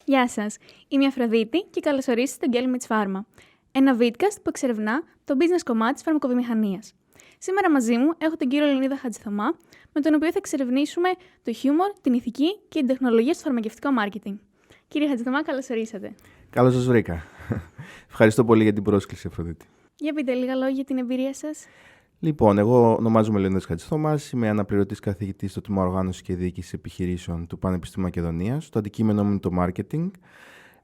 Γεια σας, είμαι η Αφροδίτη και καλώς ορίσατε στο Girl Meets Pharma, ένα vidcast που εξερευνά το business κομμάτι της φαρμακοβιομηχανίας. Σήμερα μαζί μου έχω τον κύριο Λεωνίδα Χατζηθωμά, με τον οποίο θα εξερευνήσουμε το χιούμορ, την ηθική και την τεχνολογία στο φαρμακευτικό marketing. Κύριε Χατζηθωμά, καλώς ορίσατε. Καλώς σας βρήκα. Ευχαριστώ πολύ για την πρόσκληση, Αφροδίτη. Για πείτε λίγα λόγια για την εμπειρία σας. Λοιπόν, εγώ ονομάζομαι Λεωνίδας Χατζηθωμάς, είμαι αναπληρωτής καθηγητής στο Τμήμα Οργάνωσης και Διοίκησης Επιχειρήσεων του Πανεπιστημίου Μακεδονίας. Το αντικείμενό μου είναι το marketing.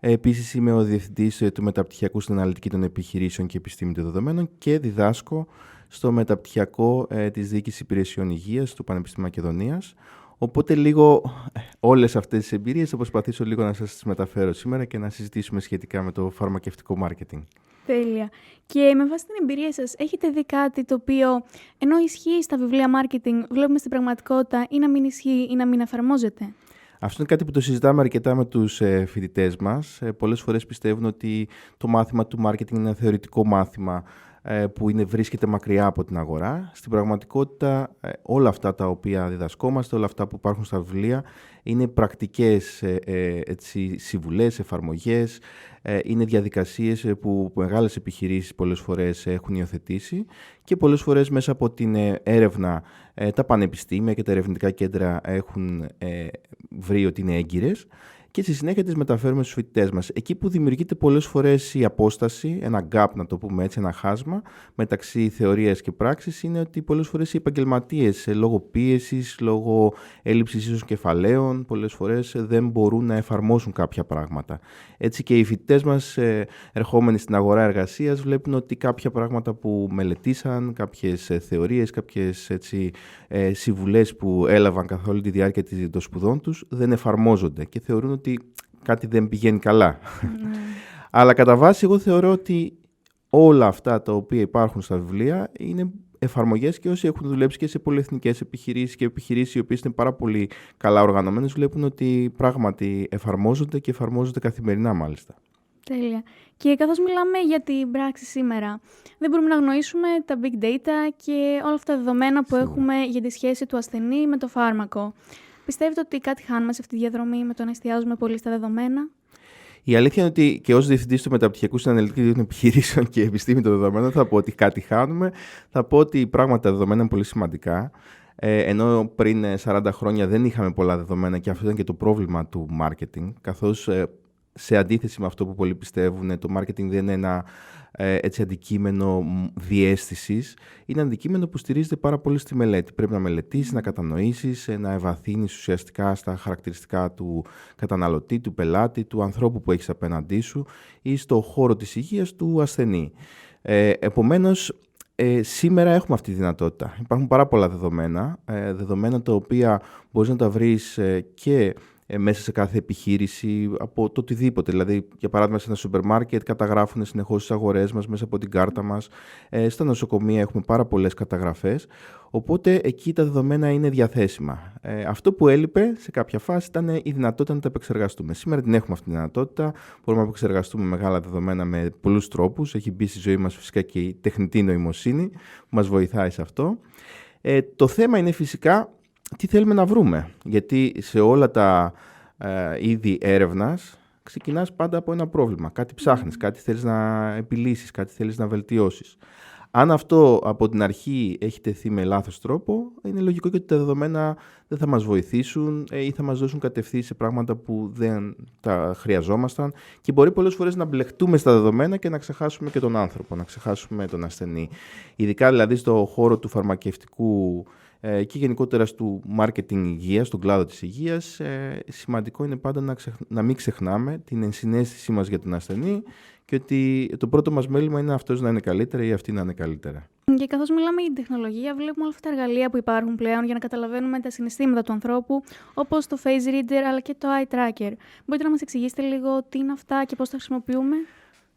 Επίσης, είμαι ο διευθυντής του Μεταπτυχιακού στην Αναλυτική των Επιχειρήσεων και Επιστήμη των Δεδομένων και διδάσκω στο Μεταπτυχιακό της Διοίκησης Υπηρεσιών Υγείας του Πανεπιστημίου Μακεδονίας. Οπότε, όλες αυτές τις εμπειρίες θα προσπαθήσω λίγο να σας τις μεταφέρω σήμερα και να συζητήσουμε σχετικά με το φαρμακευτικό marketing. Τέλεια. Και με βάση την εμπειρία σας, έχετε δει κάτι το οποίο, ενώ ισχύει στα βιβλία marketing, βλέπουμε στην πραγματικότητα ή να μην ισχύει ή να μην εφαρμόζεται? Αυτό είναι κάτι που το συζητάμε αρκετά με τους φοιτητές μας. Πολλές φορές πιστεύουν ότι το μάθημα του marketing είναι ένα θεωρητικό μάθημα που βρίσκεται μακριά από την αγορά. Στην πραγματικότητα, όλα αυτά τα οποία διδασκόμαστε, όλα αυτά που υπάρχουν στα βιβλία, είναι πρακτικές συμβουλές, εφαρμογές, είναι διαδικασίες που μεγάλες επιχειρήσεις πολλές φορές έχουν υιοθετήσει και πολλές φορές μέσα από την έρευνα τα πανεπιστήμια και τα ερευνητικά κέντρα έχουν βρει ότι είναι έγκυρες και στη συνέχεια τις μεταφέρουμε στους φοιτητές μας. Εκεί που δημιουργείται πολλές φορές η απόσταση, ένα gap να το πούμε έτσι, ένα χάσμα μεταξύ θεωρίας και πράξης, είναι ότι πολλές φορές οι επαγγελματίες λόγω πίεσης, λόγω έλλειψης ίσως κεφαλαίων, πολλές φορές δεν μπορούν να εφαρμόσουν κάποια πράγματα. Έτσι και οι φοιτητές μας ερχόμενοι στην αγορά εργασίας βλέπουν ότι κάποια πράγματα που μελετήσαν, κάποιες θεωρίες, κάποιες συμβουλές που έλαβαν καθ' όλη τη διάρκεια των σπουδών τους δεν εφαρμόζονται και θεωρούν ότι κάτι δεν πηγαίνει καλά. Αλλά κατά βάση εγώ θεωρώ ότι όλα αυτά τα οποία υπάρχουν στα βιβλία είναι εφαρμογές και όσοι έχουν δουλέψει και σε πολυεθνικές επιχειρήσεις και επιχειρήσεις οι οποίες είναι πάρα πολύ καλά οργανωμένες βλέπουν ότι πράγματι εφαρμόζονται και εφαρμόζονται καθημερινά μάλιστα. Τέλεια. Και καθώς μιλάμε για την πράξη σήμερα, δεν μπορούμε να αγνοήσουμε τα big data και όλα αυτά τα δεδομένα που έχουμε για τη σχέση του ασθενή με το φάρμακο. Πιστεύετε ότι κάτι χάνουμε σε αυτή τη διαδρομή με το να εστιάζουμε πολύ στα δεδομένα? Η αλήθεια είναι ότι και ως διευθυντής του Μεταπτυχιακού στην Αναλυτική των Επιχειρήσεων και Επιστήμη των Δεδομένων θα πω ότι κάτι χάνουμε. Θα πω ότι πράγματα τα δεδομένα είναι πολύ σημαντικά. Ενώ πριν 40 χρόνια δεν είχαμε πολλά δεδομένα και αυτό ήταν και το πρόβλημα του marketing, καθώς σε αντίθεση με αυτό που πολλοί πιστεύουν, το marketing δεν είναι ένα αντικείμενο διαίσθησης, είναι αντικείμενο που στηρίζεται πάρα πολύ στη μελέτη. Πρέπει να μελετήσεις, να κατανοήσεις, να ευαθύνεις ουσιαστικά στα χαρακτηριστικά του καταναλωτή, του πελάτη, του ανθρώπου που έχεις απέναντί σου ή στο χώρο της υγείας του ασθενή. Επομένως, σήμερα έχουμε αυτή τη δυνατότητα. Υπάρχουν πάρα πολλά δεδομένα, δεδομένα τα οποία μπορείς να τα βρεις και μέσα σε κάθε επιχείρηση από το οτιδήποτε. Δηλαδή, για παράδειγμα, σε ένα σούπερ μάρκετ καταγράφουν συνεχώς τις αγορές μας μέσα από την κάρτα μας. Στα νοσοκομεία έχουμε πάρα πολλές καταγραφές. Οπότε εκεί τα δεδομένα είναι διαθέσιμα. Αυτό που έλειπε σε κάποια φάση ήταν η δυνατότητα να τα επεξεργαστούμε. Σήμερα την έχουμε αυτή τη δυνατότητα. Μπορούμε να επεξεργαστούμε μεγάλα δεδομένα με πολλούς τρόπους. Έχει μπει στη ζωή μας φυσικά και η τεχνητή νοημοσύνη που μας βοηθάει σε αυτό. Το θέμα είναι φυσικά τι θέλουμε να βρούμε, γιατί σε όλα τα είδη έρευνας ξεκινάς πάντα από ένα πρόβλημα. Κάτι ψάχνεις, κάτι θέλεις να επιλύσεις, κάτι θέλεις να βελτιώσεις. Αν αυτό από την αρχή έχει τεθεί με λάθος τρόπο, είναι λογικό και ότι τα δεδομένα δεν θα μας βοηθήσουν ή θα μας δώσουν κατευθύνσεις σε πράγματα που δεν τα χρειαζόμασταν και μπορεί πολλές φορές να μπλεχτούμε στα δεδομένα και να ξεχάσουμε και τον άνθρωπο, να ξεχάσουμε τον ασθενή. Ειδικά δηλαδή στο χώρο του φαρμακευτικού και γενικότερα στο marketing υγείας, στον κλάδο της υγείας, σημαντικό είναι πάντα να μην ξεχνάμε την ενσυναίσθησή μας για τον ασθενή και ότι το πρώτο μας μέλημα είναι αυτός να είναι καλύτερα ή αυτή να είναι καλύτερα. Και καθώς μιλάμε για την τεχνολογία, βλέπουμε όλα αυτά τα εργαλεία που υπάρχουν πλέον για να καταλαβαίνουμε τα συναισθήματα του ανθρώπου, όπως το Face Reader αλλά και το Eye Tracker. Μπορείτε να μας εξηγήσετε λίγο τι είναι αυτά και πώς τα χρησιμοποιούμε?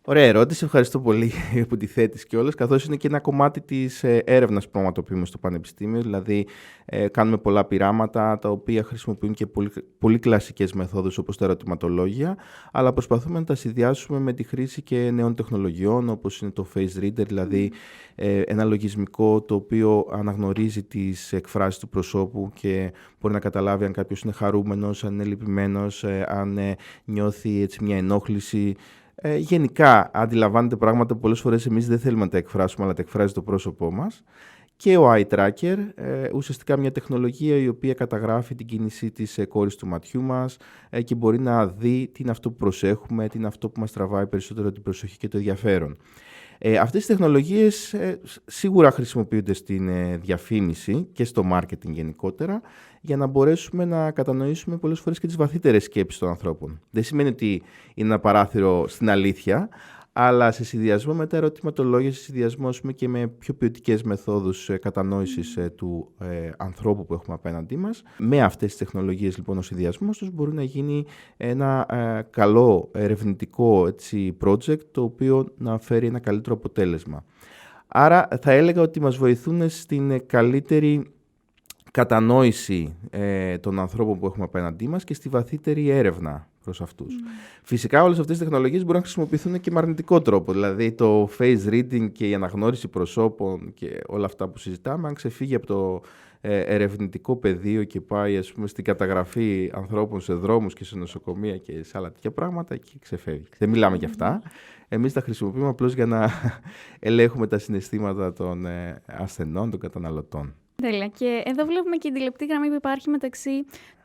Ωραία ερώτηση, ευχαριστώ πολύ που τη θέτεις κιόλας, καθώς είναι και ένα κομμάτι της έρευνας που πραγματοποιούμε στο Πανεπιστήμιο, δηλαδή κάνουμε πολλά πειράματα τα οποία χρησιμοποιούν και πολύ κλασικές μεθόδους όπως τα ερωτηματολόγια, αλλά προσπαθούμε να τα συνδυάσουμε με τη χρήση και νέων τεχνολογιών όπως είναι το Face Reader, δηλαδή ένα λογισμικό το οποίο αναγνωρίζει τις εκφράσεις του προσώπου και μπορεί να καταλάβει αν κάποιος είναι χαρούμενος, αν είναι λυπημένος, αν νιώθει έτσι μια ενόχληση. Γενικά αντιλαμβάνεται πράγματα που πολλές φορές εμείς δεν θέλουμε να τα εκφράσουμε, αλλά τα εκφράζει το πρόσωπό μας. Και ο Eye Tracker, ουσιαστικά μια τεχνολογία η οποία καταγράφει την κίνηση της κόρης του ματιού μας και μπορεί να δει τι είναι αυτό που προσέχουμε, τι είναι αυτό που μας τραβάει περισσότερο την προσοχή και το ενδιαφέρον. Αυτές οι τεχνολογίες σίγουρα χρησιμοποιούνται στην διαφήμιση και στο marketing γενικότερα για να μπορέσουμε να κατανοήσουμε πολλές φορές και τις βαθύτερες σκέψεις των ανθρώπων. Δεν σημαίνει ότι είναι ένα παράθυρο στην αλήθεια, αλλά σε συνδυασμό με τα ερωτηματολόγια, σε συνδυασμό και με πιο ποιοτικές μεθόδους κατανόησης του ανθρώπου που έχουμε απέναντί μας, με αυτές τις τεχνολογίες λοιπόν ο συνδυασμός τους μπορεί να γίνει ένα καλό ερευνητικό project το οποίο να φέρει ένα καλύτερο αποτέλεσμα. Άρα θα έλεγα ότι μας βοηθούν στην καλύτερη κατανόηση των ανθρώπων που έχουμε απέναντί μας και στη βαθύτερη έρευνα προς αυτούς. Φυσικά όλες αυτές οι τεχνολογίες μπορούν να χρησιμοποιηθούν και με αρνητικό τρόπο. Δηλαδή το face reading και η αναγνώριση προσώπων και όλα αυτά που συζητάμε, αν ξεφύγει από το ερευνητικό πεδίο και πάει στην καταγραφή ανθρώπων σε δρόμους και σε νοσοκομεία και σε άλλα τέτοια πράγματα, εκεί ξεφεύγει. Δεν μιλάμε για αυτά. Εμείς τα χρησιμοποιούμε απλώς για να ελέγχουμε τα συναισθήματα των ασθενών, των καταναλωτών. Τέλεια. Και εδώ βλέπουμε και την λεπτή γραμμή που υπάρχει μεταξύ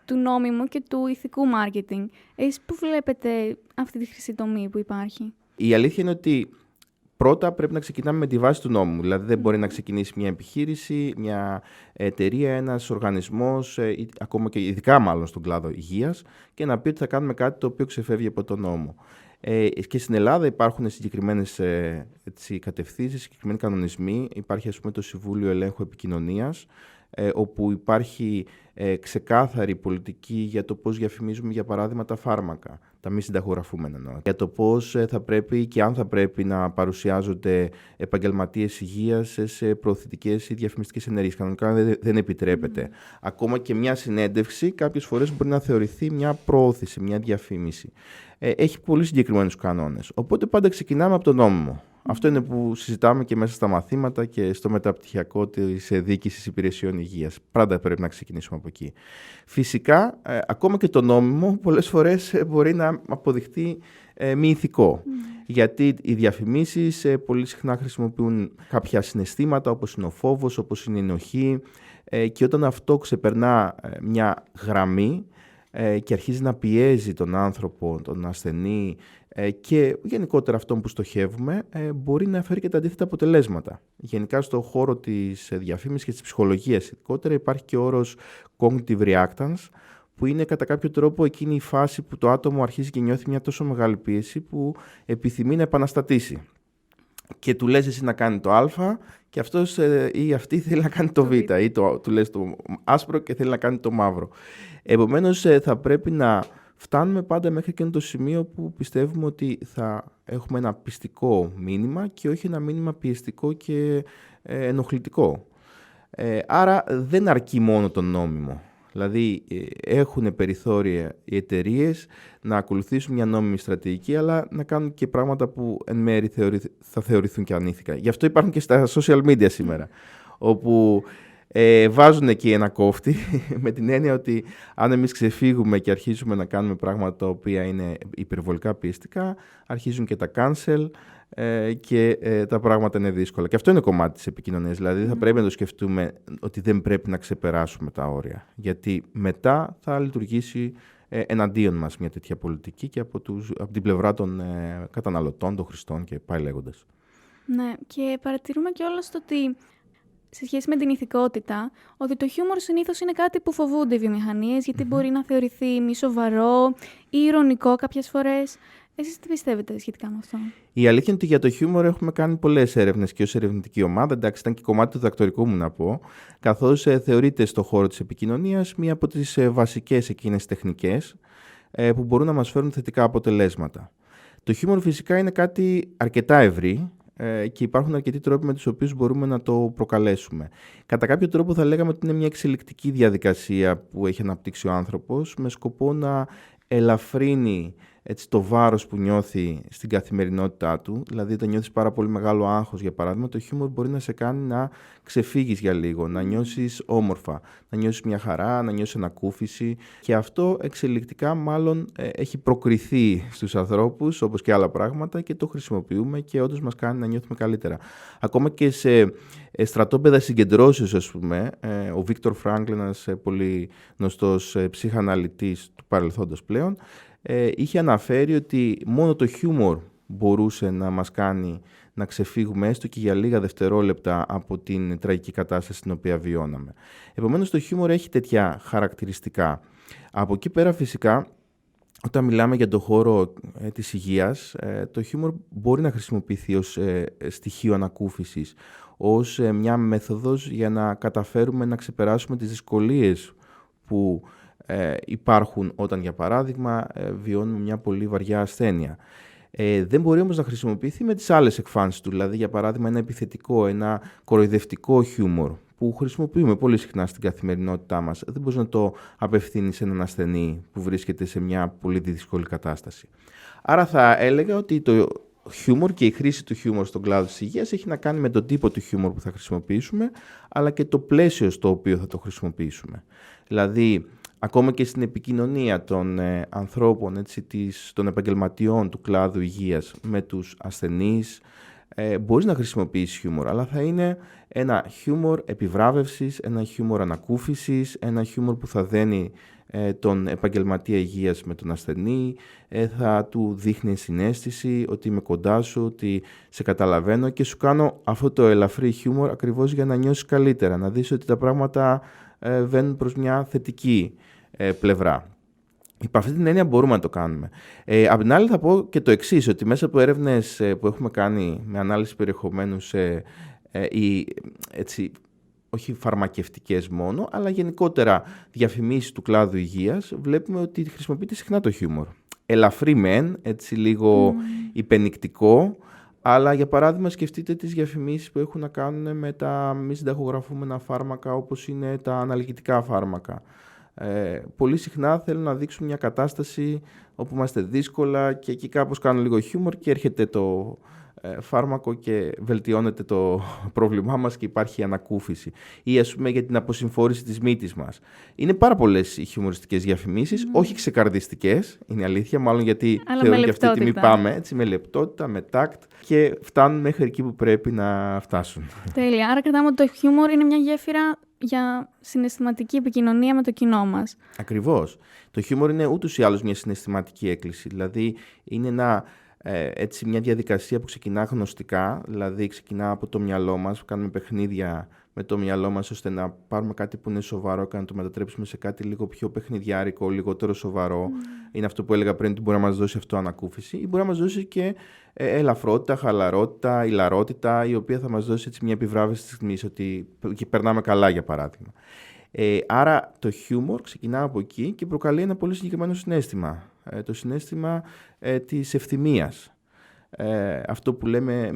του νόμιμου και του ηθικού marketing. Εσείς πού βλέπετε αυτή τη χρυσή τομή που υπάρχει? Η αλήθεια είναι ότι πρώτα πρέπει να ξεκινάμε με τη βάση του νόμου. Δηλαδή δεν μπορεί να ξεκινήσει μια επιχείρηση, μια εταιρεία, ένας οργανισμός, ακόμα και ειδικά μάλλον στον κλάδο υγείας, και να πει ότι θα κάνουμε κάτι το οποίο ξεφεύγει από τον νόμο. Και στην Ελλάδα υπάρχουν συγκεκριμένες κατευθύνσεις, συγκεκριμένοι κανονισμοί. Υπάρχει το Συμβούλιο Ελέγχου Επικοινωνίας, όπου υπάρχει ξεκάθαρη πολιτική για το πώς διαφημίζουμε, για παράδειγμα, τα φάρμακα, τα μη συνταγογραφούμενα εννοώ. Για το πώς θα πρέπει και αν θα πρέπει να παρουσιάζονται επαγγελματίες υγείας σε προωθητικές ή διαφημιστικές ενέργειες. Κανονικά δεν επιτρέπεται. Ακόμα και μια συνέντευξη κάποιες φορές μπορεί να θεωρηθεί μια προώθηση, μια διαφήμιση. Έχει πολύ συγκεκριμένους κανόνες. Οπότε πάντα ξεκινάμε από τον νόμιμο. Αυτό είναι που συζητάμε και μέσα στα μαθήματα και στο μεταπτυχιακό της διοίκησης υπηρεσιών υγείας. Πάντα πρέπει να ξεκινήσουμε από εκεί. Φυσικά, ακόμα και το νόμιμο πολλές φορές μπορεί να αποδειχτεί μη ηθικό. Γιατί οι διαφημίσεις πολύ συχνά χρησιμοποιούν κάποια συναισθήματα, όπως είναι ο φόβος, όπως είναι η ενοχή, και όταν αυτό ξεπερνά μια γραμμή και αρχίζει να πιέζει τον άνθρωπο, τον ασθενή και γενικότερα αυτόν που στοχεύουμε, μπορεί να φέρει και τα αντίθετα αποτελέσματα. Γενικά στον χώρο της διαφήμισης και της ψυχολογίας ειδικότερα υπάρχει και ο όρος cognitive reactance, που είναι κατά κάποιο τρόπο εκείνη η φάση που το άτομο αρχίζει και νιώθει μια τόσο μεγάλη πίεση που επιθυμεί να επαναστατήσει. Και του λες εσύ να κάνει το α και αυτός ή αυτή θέλει να κάνει το β, ή του λες το άσπρο και θέλει να κάνει το μαύρο. Επομένως θα πρέπει να φτάνουμε πάντα μέχρι και το σημείο που πιστεύουμε ότι θα έχουμε ένα πιστικό μήνυμα και όχι ένα μήνυμα πιεστικό και ενοχλητικό. Άρα δεν αρκεί μόνο το νόμιμο. Δηλαδή έχουν περιθώρια οι εταιρείες να ακολουθήσουν μια νόμιμη στρατηγική, αλλά να κάνουν και πράγματα που εν μέρει θα θεωρηθούν και ανήθικα. Γι' αυτό υπάρχουν και στα social media σήμερα, όπου βάζουν εκεί ένα κόφτη με την έννοια ότι αν εμείς ξεφύγουμε και αρχίσουμε να κάνουμε πράγματα τα οποία είναι υπερβολικά πιεστικά, αρχίζουν και τα cancel και τα πράγματα είναι δύσκολα. Και αυτό είναι κομμάτι της επικοινωνίας. Δηλαδή θα πρέπει να το σκεφτούμε ότι δεν πρέπει να ξεπεράσουμε τα όρια. Γιατί μετά θα λειτουργήσει εναντίον μας μια τέτοια πολιτική και από την πλευρά των καταναλωτών, των χρηστών και πάει λέγοντας. Ναι, και παρατηρούμε κιόλας το ότι σε σχέση με την ηθικότητα, ότι το χιούμορ συνήθως είναι κάτι που φοβούνται οι βιομηχανίες, γιατί μπορεί να θεωρηθεί μη σοβαρό ή ειρωνικό κάποιες φορές. Εσείς τι πιστεύετε σχετικά με αυτό? Η αλήθεια είναι ότι για το χιούμορ έχουμε κάνει πολλές έρευνες και ως ερευνητική ομάδα. Εντάξει, ήταν και κομμάτι του διδακτορικού μου να πω, καθώς θεωρείται στον χώρο της επικοινωνίας μία από τις βασικές εκείνες τεχνικές που μπορούν να μας φέρουν θετικά αποτελέσματα. Το χιούμορ φυσικά είναι κάτι αρκετά ευρύ και υπάρχουν αρκετοί τρόποι με τους οποίους μπορούμε να το προκαλέσουμε. Κατά κάποιο τρόπο θα λέγαμε ότι είναι μια εξελικτική διαδικασία που έχει αναπτύξει ο άνθρωπος με σκοπό να ελαφρύνει το βάρος που νιώθει στην καθημερινότητά του. Δηλαδή, όταν νιώθεις πάρα πολύ μεγάλο άγχος, για παράδειγμα, το χιούμορ μπορεί να σε κάνει να ξεφύγεις για λίγο, να νιώσεις όμορφα, να νιώσεις μια χαρά, να νιώσεις ανακούφιση. Και αυτό εξελικτικά μάλλον έχει προκριθεί στους ανθρώπους, όπως και άλλα πράγματα, και το χρησιμοποιούμε και όντως μας κάνει να νιώθουμε καλύτερα. Ακόμα και σε στρατόπεδα συγκεντρώσεως, ας πούμε, ο Βίκτορ Φράγκλ, ένας πολύ γνωστός ψυχαναλυτής του παρελθόντος πλέον, είχε αναφέρει ότι μόνο το χιούμορ μπορούσε να μας κάνει να ξεφύγουμε έστω και για λίγα δευτερόλεπτα από την τραγική κατάσταση στην οποία βιώναμε. Επομένως, το χιούμορ έχει τέτοια χαρακτηριστικά. Από εκεί πέρα, φυσικά, όταν μιλάμε για το χώρο της υγείας, το χιούμορ μπορεί να χρησιμοποιηθεί ως στοιχείο ανακούφισης, ως μια μέθοδος για να καταφέρουμε να ξεπεράσουμε τις δυσκολίες που υπάρχουν όταν, για παράδειγμα, βιώνουμε μια πολύ βαριά ασθένεια. Δεν μπορεί όμως να χρησιμοποιηθεί με τις άλλες εκφάνσεις του, δηλαδή, για παράδειγμα, ένα επιθετικό, ένα κοροϊδευτικό χιούμορ που χρησιμοποιούμε πολύ συχνά στην καθημερινότητά μας. Δεν μπορείς να το απευθύνεις σε έναν ασθενή που βρίσκεται σε μια πολύ δύσκολη κατάσταση. Άρα θα έλεγα ότι το χιούμορ και η χρήση του χιούμορ στον κλάδο της υγείας έχει να κάνει με τον τύπο του χιούμορ που θα χρησιμοποιήσουμε, αλλά και το πλαίσιο στο οποίο θα το χρησιμοποιήσουμε. Δηλαδή, ακόμα και στην επικοινωνία των ανθρώπων, των επαγγελματιών του κλάδου υγείας με τους ασθενείς, μπορείς να χρησιμοποιήσεις χιούμορ, αλλά θα είναι ένα χιούμορ επιβράβευσης, ένα χιούμορ ανακούφισης, ένα χιούμορ που θα δένει τον επαγγελματία υγείας με τον ασθενή, θα του δείχνει συναίσθηση ότι είμαι κοντά σου, ότι σε καταλαβαίνω και σου κάνω αυτό το ελαφρύ χιούμορ ακριβώς για να νιώσεις καλύτερα, να δεις ότι τα πράγματα βαίνουν προς μια θετική πλευρά. Υπ' αυτή την έννοια μπορούμε να το κάνουμε. Απ' την άλλη θα πω και το εξής, ότι μέσα από έρευνες που έχουμε κάνει με ανάλυση περιεχομένου όχι φαρμακευτικές μόνο, αλλά γενικότερα διαφημίσεις του κλάδου υγείας, βλέπουμε ότι χρησιμοποιείται συχνά το χιούμορ. Ελαφρύ μεν, έτσι λίγο υπενικτικό, αλλά για παράδειγμα σκεφτείτε τις διαφημίσεις που έχουν να κάνουν με τα μη συνταγογραφούμενα φάρμακα, όπως είναι τα αναλγητικά φάρμακα. Πολύ συχνά θέλουν να δείξουν μια κατάσταση όπου είμαστε δύσκολα και εκεί κάπως κάνουν λίγο χιούμορ και έρχεται το φάρμακο και βελτιώνεται το πρόβλημά μας και υπάρχει ανακούφιση. Ή ας πούμε για την αποσυμφόρηση της μύτης μας. Είναι πάρα πολλές οι χιουμοριστικές διαφημίσεις, όχι ξεκαρδιστικές, είναι αλήθεια, μάλλον γιατί θεωρούν και αυτή τη στιγμή πάμε έτσι, με λεπτότητα, με τάκτ και φτάνουν μέχρι εκεί που πρέπει να φτάσουν. Τέλεια. Άρα κρατάμε ότι το χιούμορ είναι μια γέφυρα για συναισθηματική επικοινωνία με το κοινό μας. Ακριβώς. Το χιούμορ είναι ούτως ή άλλως μια συναισθηματική έκκληση. Δηλαδή είναι μια διαδικασία που ξεκινά γνωστικά, δηλαδή ξεκινά από το μυαλό μας, κάνουμε παιχνίδια με το μυαλό μας ώστε να πάρουμε κάτι που είναι σοβαρό και να το μετατρέψουμε σε κάτι λίγο πιο παιχνιδιάρικο, λιγότερο σοβαρό. Είναι αυτό που έλεγα πριν, ότι μπορεί να μας δώσει αυτό ανακούφιση ή μπορεί να μας δώσει και ελαφρότητα, χαλαρότητα, ηλαρότητα, η οποία θα μας δώσει μια επιβράβευση της στιγμής, ότι περνάμε καλά, για παράδειγμα. Άρα το χιούμορ ξεκινά από εκεί και προκαλεί ένα πολύ συγκεκριμένο συναίσθημα. Το συναίσθημα της ευθυμίας. Αυτό που λέμε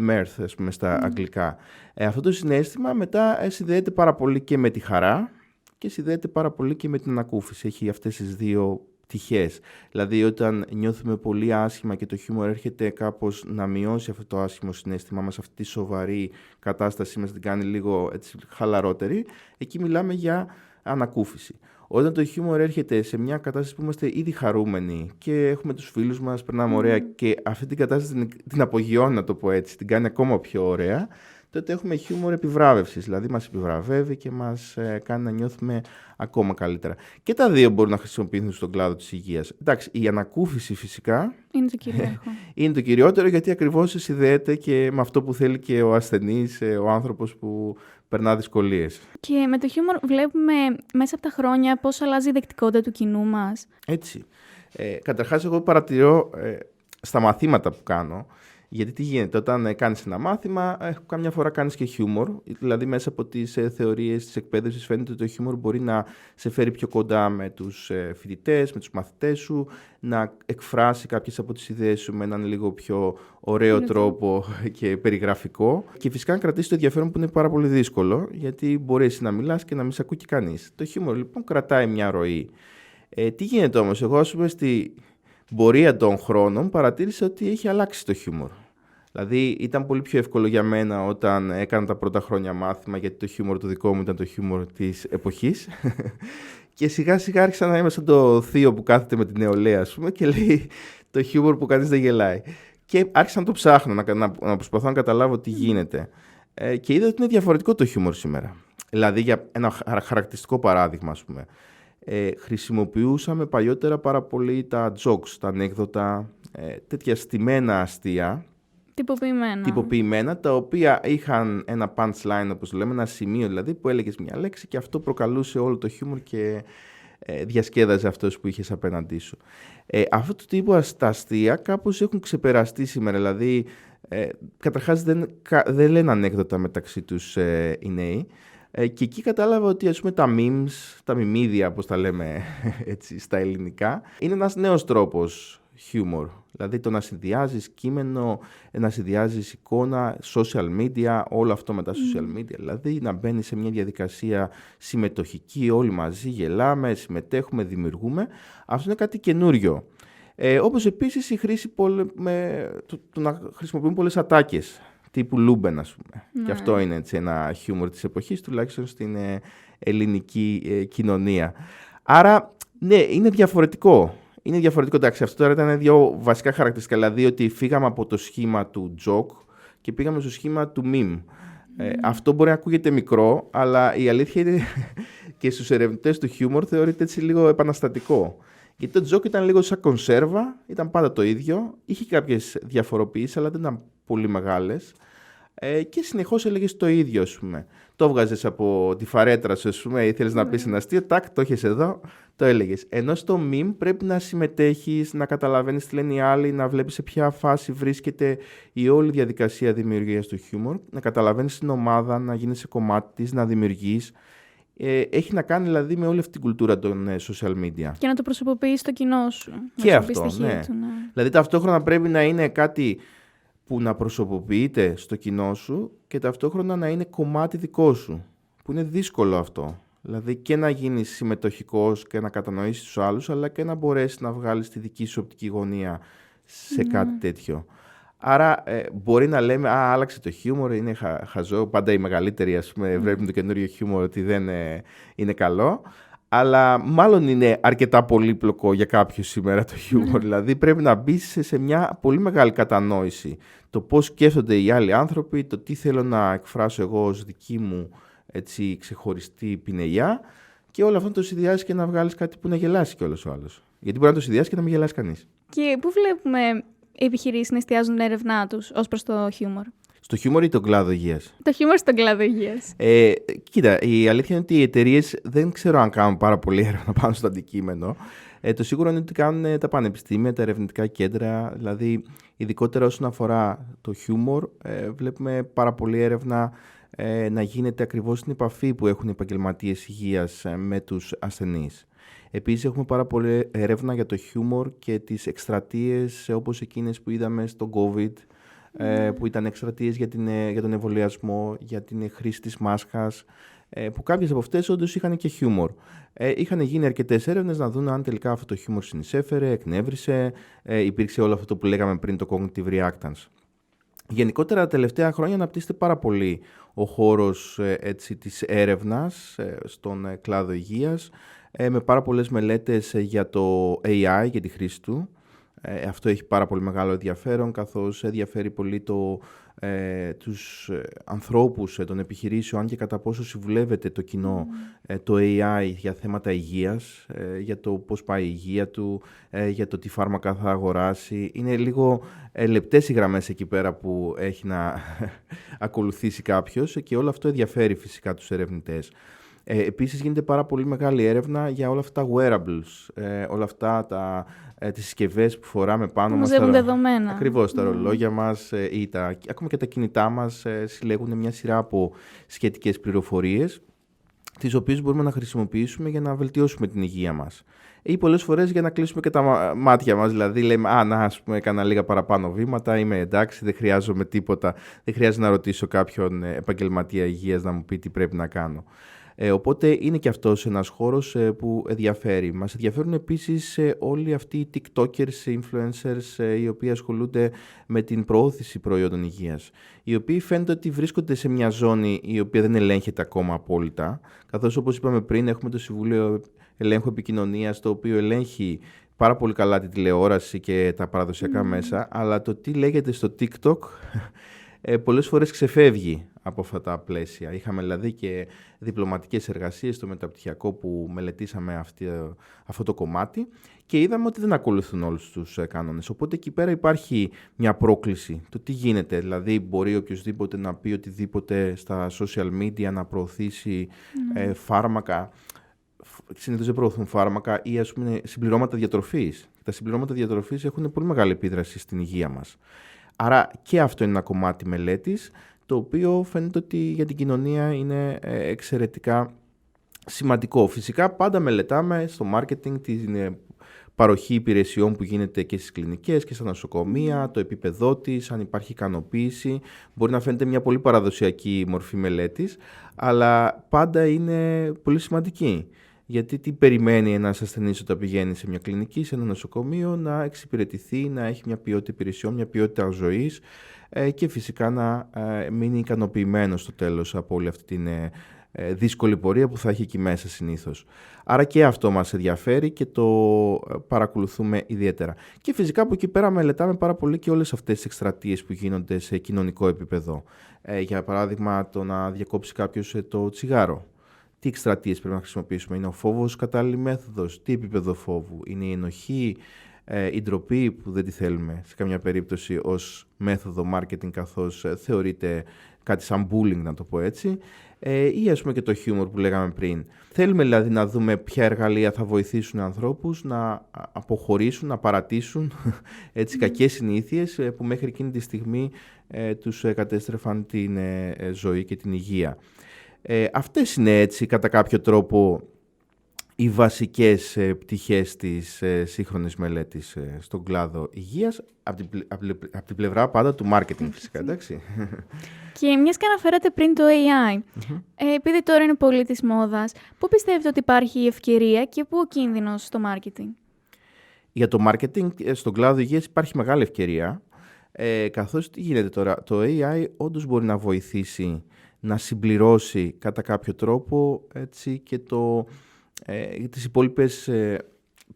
mirth, ας πούμε, στα αγγλικά. Αυτό το συναίσθημα μετά συνδέεται πάρα πολύ και με τη χαρά και συνδέεται πάρα πολύ και με την ανακούφιση. Έχει αυτές τις δύο πτυχές. Δηλαδή όταν νιώθουμε πολύ άσχημα και το χιούμορ έρχεται κάπως να μειώσει αυτό το άσχημο συναίσθημά μας, αυτή τη σοβαρή κατάστασή μας την κάνει λίγο έτσι, χαλαρότερη, εκεί μιλάμε για ανακούφιση. Όταν το χιούμορ έρχεται σε μια κατάσταση που είμαστε ήδη χαρούμενοι και έχουμε τους φίλους μας, περνάμε ωραία και αυτή την κατάσταση την απογειώνει, να το πω έτσι, την κάνει ακόμα πιο ωραία, τότε έχουμε χιούμορ επιβράβευσης, δηλαδή μας επιβραβεύει και μας κάνει να νιώθουμε ακόμα καλύτερα. Και τα δύο μπορούν να χρησιμοποιηθούν στον κλάδο της υγείας. Εντάξει, η ανακούφιση φυσικά είναι το κυρίαρχο. Είναι το κυριότερο, γιατί ακριβώς συνδέεται και με αυτό που θέλει και ο ασθενής, ο άνθρωπος που περνά δυσκολίες. Και με το χιούμορ βλέπουμε μέσα από τα χρόνια πώς αλλάζει η δεκτικότητα του κοινού μας. Έτσι. Καταρχάς, εγώ παρατηρώ στα μαθήματα που κάνω Γιατί τι γίνεται, όταν κάνεις ένα μάθημα, καμιά φορά κάνεις και χιούμορ. Δηλαδή, μέσα από τις θεωρίες της εκπαίδευσης φαίνεται ότι το χιούμορ μπορεί να σε φέρει πιο κοντά με τους φοιτητές, με τους μαθητές σου, να εκφράσει κάποιες από τις ιδέες σου με έναν λίγο πιο ωραίο τρόπο και περιγραφικό. Και φυσικά να κρατήσεις το ενδιαφέρον που είναι πάρα πολύ δύσκολο, γιατί μπορείς να μιλάς και να μην σε ακούει κανείς. Το χιούμορ λοιπόν κρατάει μια ροή. Τι γίνεται όμως, εγώ ας πούμε στη πορεία των χρόνων παρατήρησα ότι έχει αλλάξει το χιούμορ. Δηλαδή ήταν πολύ πιο εύκολο για μένα όταν έκανα τα πρώτα χρόνια μάθημα, γιατί το χιούμορ το δικό μου ήταν το χιούμορ της εποχής. Και σιγά σιγά άρχισα να είμαι σαν το θείο που κάθεται με την νεολαία, ας πούμε, και λέει το χιούμορ που κανείς δεν γελάει. Και άρχισα να το ψάχνω, να προσπαθώ να καταλάβω τι γίνεται. Και είδα ότι είναι διαφορετικό το χιούμορ σήμερα. Δηλαδή, για ένα χαρακτηριστικό παράδειγμα, ας πούμε. Χρησιμοποιούσαμε παλιότερα πάρα πολύ τα jokes, τα ανέκδοτα, τέτοια στημένα αστεία. Τυποποιημένα, τα οποία είχαν ένα punchline, όπως λέμε, ένα σημείο δηλαδή, που έλεγες μια λέξη και αυτό προκαλούσε όλο το χιούμορ και διασκέδαζε αυτός που είχες απέναντί σου. Αυτό το τύπο τα αστεία κάπως έχουν ξεπεραστεί σήμερα, δηλαδή καταρχάς δεν λένε ανέκδοτα μεταξύ τους οι νέοι. Και εκεί κατάλαβα ότι ας πούμε τα memes, τα μιμίδια όπως τα λέμε έτσι, στα ελληνικά, είναι ένας νέος τρόπος χιούμορ. Δηλαδή το να συνδυάζεις κείμενο, να συνδυάζεις εικόνα, social media, όλο αυτό με τα social media. Δηλαδή να μπαίνεις σε μια διαδικασία συμμετοχική, όλοι μαζί γελάμε, συμμετέχουμε, δημιουργούμε. Αυτό είναι κάτι καινούριο. Όπως επίσης η χρήση το να χρησιμοποιούν πολλές ατάκες. Τύπου Λούμπεν, ας πούμε. Ναι. Και αυτό είναι έτσι, ένα χιούμορ της εποχής, τουλάχιστον στην ελληνική κοινωνία. Άρα, ναι, είναι διαφορετικό. Είναι διαφορετικό. Εντάξει, αυτό τώρα ήταν δύο βασικά χαρακτηριστικά. Δηλαδή, ότι φύγαμε από το σχήμα του joke και πήγαμε στο σχήμα του meme. Αυτό μπορεί να ακούγεται μικρό, αλλά η αλήθεια είναι και στους ερευνητές του χιούμορ θεωρείται έτσι λίγο επαναστατικό. Γιατί το joke ήταν λίγο σαν κονσέρβα, ήταν πάντα το ίδιο, είχε κάποιες διαφοροποιήσεις, αλλά δεν ήταν πολύ μεγάλες και συνεχώς έλεγες το ίδιο, ας πούμε. Το έβγαζες από τη φαρέτρα σου, ας πούμε, ήθελες να πεις ένα αστείο, τάκ, το έχεις εδώ, το έλεγες. Ενώ στο meme πρέπει να συμμετέχεις, να καταλαβαίνεις τι λένε οι άλλοι, να βλέπεις σε ποια φάση βρίσκεται η όλη διαδικασία δημιουργίας του χιούμορ, να καταλαβαίνεις την ομάδα, να γίνεις σε κομμάτι της, να δημιουργείς. Έχει να κάνει δηλαδή με όλη αυτή την κουλτούρα των social media. Και να το προσωποποιείς στο κοινό σου. Και αυτό, ναι. Δηλαδή ταυτόχρονα πρέπει να είναι κάτι που να προσωποποιείται στο κοινό σου και ταυτόχρονα να είναι κομμάτι δικό σου. Που είναι δύσκολο αυτό. Δηλαδή και να γίνεις συμμετοχικός και να κατανοήσεις τους άλλους, αλλά και να μπορέσεις να βγάλεις τη δική σου οπτική γωνία σε κάτι τέτοιο. Άρα μπορεί να λέμε άλλαξε το χιούμορ, είναι χαζό, πάντα οι μεγαλύτεροι ας πούμε, βλέπουν το καινούριο χιούμορ ότι δεν είναι καλό, αλλά μάλλον είναι αρκετά πολύπλοκο για κάποιους σήμερα το χιούμορ. Δηλαδή πρέπει να μπεις σε μια πολύ μεγάλη κατανόηση το πώς σκέφτονται οι άλλοι άνθρωποι, το τι θέλω να εκφράσω εγώ ως δική μου έτσι, ξεχωριστή πινελιά και όλο αυτό να το συνδυάσεις και να βγάλεις κάτι που να γελάσει κιόλας ο άλλος. Γιατί μπορεί να το συνδυάσεις και να μην γελάσει κανείς. Και πού βλέπουμε οι επιχειρήσεις να εστιάζουν την έρευνά τους ως προς το χιούμορ? Στο χιούμορ ή τον κλάδο υγείας? Το χιούμορ στον κλάδο υγείας. Κοίτα, η αλήθεια είναι ότι οι εταιρείες δεν ξέρω αν κάνουν πάρα πολύ έρευνα πάνω στο αντικείμενο. Το σίγουρο είναι ότι κάνουν τα πανεπιστήμια, τα ερευνητικά κέντρα, δηλαδή ειδικότερα όσον αφορά το χιούμορ, βλέπουμε πάρα πολύ έρευνα να γίνεται ακριβώς στην επαφή που έχουν οι επαγγελματίες υγείας με τους ασθενείς. Επίσης έχουμε πάρα πολύ έρευνα για το χιούμορ και τις εκστρατείες όπως εκείνες που είδαμε στο COVID, που ήταν εκστρατείες για τον εμβολιασμό, για την χρήση της μάσχας, που κάποιες από αυτές όντως είχαν και χιούμορ. Είχαν γίνει αρκετές έρευνες να δουν αν τελικά αυτό το χιούμορ συνεισέφερε, εκνεύρισε, υπήρξε όλο αυτό που λέγαμε πριν, το cognitive reactance. Γενικότερα τα τελευταία χρόνια αναπτύσσεται πάρα πολύ ο χώρος της έρευνας στον κλάδο υγείας, με πάρα πολλές μελέτες για το AI, για τη χρήση του. Αυτό έχει πάρα πολύ μεγάλο ενδιαφέρον, καθώς ενδιαφέρει πολύ τους ανθρώπους των επιχειρήσεων, αν και κατά πόσο συμβουλεύεται το κοινό το AI για θέματα υγείας, για το πώς πάει η υγεία του, για το τι φάρμακα θα αγοράσει. Είναι λίγο λεπτές οι γραμμές εκεί πέρα που έχει να ακολουθήσει κάποιος και όλο αυτό ενδιαφέρει φυσικά τους ερευνητές. Επίσης γίνεται πάρα πολύ μεγάλη έρευνα για όλα αυτά τα wearables, όλα αυτά τις συσκευές που φοράμε πάνω μας. Μαζεύουν δεδομένα. Ακριβώς, τα ρολόγια μας ή ακόμα και τα κινητά μας συλλέγουν μια σειρά από σχετικές πληροφορίες, τις οποίες μπορούμε να χρησιμοποιήσουμε για να βελτιώσουμε την υγεία μας. Ή πολλές φορές για να κλείσουμε και τα μάτια μας, δηλαδή λέμε ας πούμε, έκανα λίγα παραπάνω βήματα, είμαι εντάξει, δεν χρειάζομαι τίποτα, δεν χρειάζεται να ρωτήσω κάποιον επαγγελματία υγείας να μου πει τι πρέπει να κάνω. Οπότε είναι και αυτός ένας χώρος που ενδιαφέρει. Μας ενδιαφέρουν επίσης όλοι αυτοί οι TikTokers, influencers, οι οποίοι ασχολούνται με την προώθηση προϊόντων υγείας, οι οποίοι φαίνεται ότι βρίσκονται σε μια ζώνη η οποία δεν ελέγχεται ακόμα απόλυτα, καθώς όπως είπαμε πριν έχουμε το Συμβούλιο Ελέγχου Επικοινωνίας, το οποίο ελέγχει πάρα πολύ καλά τη τηλεόραση και τα παραδοσιακά μέσα, αλλά το τι λέγεται στο TikTok πολλές φορές ξεφεύγει από αυτά τα πλαίσια. Είχαμε δηλαδή και διπλωματικές εργασίες στο μεταπτυχιακό που μελετήσαμε αυτό το κομμάτι και είδαμε ότι δεν ακολουθούν όλους τους κανόνες. Οπότε εκεί πέρα υπάρχει μια πρόκληση. Το τι γίνεται, δηλαδή μπορεί οποιοδήποτε να πει οτιδήποτε στα social media, να προωθήσει φάρμακα. Συνήθως δεν προωθούν φάρμακα ή ας πούμε συμπληρώματα διατροφής. Τα συμπληρώματα διατροφής έχουν πολύ μεγάλη επίδραση στην υγεία μας. Άρα και αυτό είναι ένα κομμάτι μελέτης, το οποίο φαίνεται ότι για την κοινωνία είναι εξαιρετικά σημαντικό. Φυσικά πάντα μελετάμε στο marketing την παροχή υπηρεσιών που γίνεται και στις κλινικές και στα νοσοκομεία, το επίπεδό της, αν υπάρχει ικανοποίηση. Μπορεί να φαίνεται μια πολύ παραδοσιακή μορφή μελέτης, αλλά πάντα είναι πολύ σημαντική. Γιατί τι περιμένει ένας ασθενής όταν πηγαίνει σε μια κλινική, σε ένα νοσοκομείο, να εξυπηρετηθεί, να έχει μια ποιότητα υπηρεσιών, μια ποιότητα ζωής και φυσικά να μείνει ικανοποιημένος στο τέλος από όλη αυτή την δύσκολη πορεία που θα έχει εκεί μέσα συνήθως. Άρα και αυτό μας ενδιαφέρει και το παρακολουθούμε ιδιαίτερα. Και φυσικά από εκεί πέρα μελετάμε πάρα πολύ και όλες αυτές τις εκστρατείες που γίνονται σε κοινωνικό επίπεδο. Για παράδειγμα, το να διακόψει κάποιος το τσιγάρο. Τι εκστρατείες πρέπει να χρησιμοποιήσουμε, είναι ο φόβος κατάλληλη μέθοδος, τι επίπεδο φόβου, είναι η ενοχή, η ντροπή που δεν τη θέλουμε σε καμιά περίπτωση ως μέθοδο marketing καθώς θεωρείται κάτι σαν bullying να το πω έτσι, ή ας πούμε και το χιούμορ που λέγαμε πριν. Θέλουμε δηλαδή να δούμε ποια εργαλεία θα βοηθήσουν ανθρώπους να αποχωρήσουν, να παρατήσουν κακές συνήθειες που μέχρι εκείνη τη στιγμή τους κατέστρεφαν την ζωή και την υγεία. Αυτές είναι έτσι κατά κάποιο τρόπο οι βασικές πτυχές της σύγχρονης μελέτης στον κλάδο υγείας, από την πλευρά πάντα του marketing φυσικά, εντάξει. Και μιας και αναφέρατε πριν το AI, επειδή τώρα είναι πολύ της μόδας, πού πιστεύετε ότι υπάρχει η ευκαιρία και πού ο κίνδυνος στο marketing? Για το marketing στον κλάδο υγείας υπάρχει μεγάλη ευκαιρία, καθώς τι γίνεται τώρα, το AI όντως μπορεί να βοηθήσει να συμπληρώσει κατά κάποιο τρόπο έτσι, και τις υπόλοιπες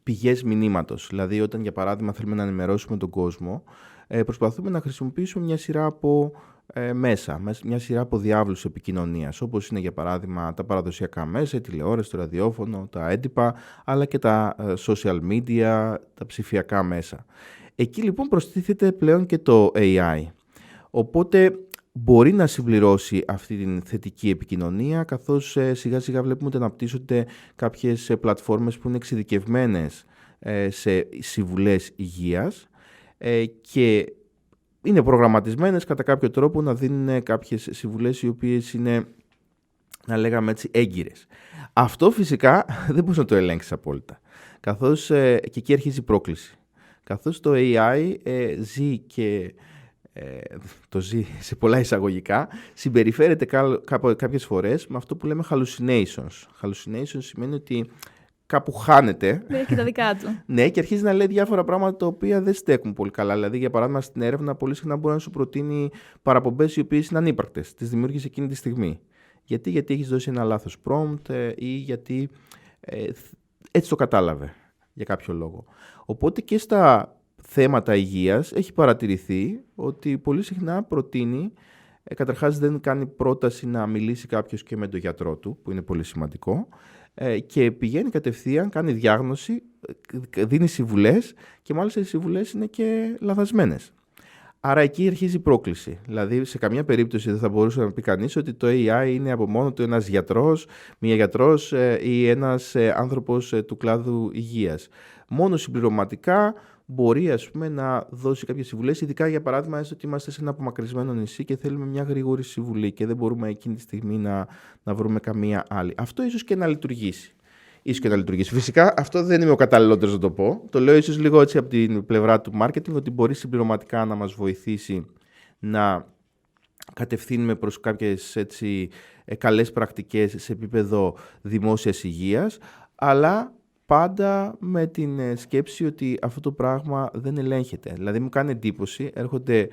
πηγές μηνύματος. Δηλαδή, όταν για παράδειγμα θέλουμε να ενημερώσουμε τον κόσμο, προσπαθούμε να χρησιμοποιήσουμε μια σειρά από μέσα, μια σειρά από διάβλους επικοινωνίας, όπως είναι για παράδειγμα τα παραδοσιακά μέσα, η τηλεόραση, το ραδιόφωνο, τα έντυπα, αλλά και τα social media, τα ψηφιακά μέσα. Εκεί λοιπόν προστίθεται πλέον και το AI. Οπότε μπορεί να συμπληρώσει αυτή την θετική επικοινωνία, καθώς σιγά σιγά βλέπουμε ότι αναπτύσσονται κάποιες πλατφόρμες που είναι εξειδικευμένες σε συμβουλές υγείας και είναι προγραμματισμένες κατά κάποιο τρόπο να δίνουν κάποιες συμβουλές οι οποίες είναι, να λέγαμε έτσι, έγκυρες. Αυτό φυσικά δεν μπορείς να το ελέγξεις απόλυτα, καθώς και εκεί αρχίζει η πρόκληση. Καθώς το AI ζει και το ζει σε πολλά εισαγωγικά, συμπεριφέρεται κάποιες φορές με αυτό που λέμε hallucinations. Hallucinations σημαίνει ότι κάπου χάνεται. Δεν έχει τα δικά του. Ναι, και αρχίζει να λέει διάφορα πράγματα τα οποία δεν στέκουν πολύ καλά. Δηλαδή, για παράδειγμα, στην έρευνα, πολύ συχνά μπορεί να σου προτείνει παραπομπές οι οποίες είναι ανύπαρκτες. Τις δημιούργησε εκείνη τη στιγμή. Γιατί έχεις δώσει ένα λάθος prompt ή γιατί έτσι το κατάλαβε για κάποιο λόγο. Οπότε και στα θέματα υγείας έχει παρατηρηθεί ότι πολύ συχνά προτείνει, καταρχάς δεν κάνει πρόταση να μιλήσει κάποιος και με τον γιατρό του, που είναι πολύ σημαντικό, και πηγαίνει κατευθείαν, κάνει διάγνωση, δίνει συμβουλές και μάλιστα οι συμβουλές είναι και λαθασμένες. Άρα εκεί αρχίζει η πρόκληση. Δηλαδή, σε καμία περίπτωση δεν θα μπορούσε να πει κανείς ότι το AI είναι από μόνο του ένας γιατρός, μία γιατρός ή ένας άνθρωπος του κλάδου υγείας. Μόνο συμπληρωματικά μπορεί, ας πούμε, να δώσει κάποιες συμβουλές, ειδικά για παράδειγμα, έστω ότι είμαστε σε ένα απομακρυσμένο νησί και θέλουμε μια γρήγορη συμβουλή και δεν μπορούμε εκείνη τη στιγμή να βρούμε καμία άλλη. Αυτό ίσως και να λειτουργήσει. Φυσικά, αυτό δεν είμαι ο καταλληλότερος να το πω. Το λέω ίσως λίγο έτσι από την πλευρά του marketing, ότι μπορεί συμπληρωματικά να μας βοηθήσει να κατευθύνουμε προς κάποιες έτσι, καλές πρακτικές σε επίπεδο δημόσιας υγείας, αλλά πάντα με την σκέψη ότι αυτό το πράγμα δεν ελέγχεται. Δηλαδή μου κάνει εντύπωση, έρχονται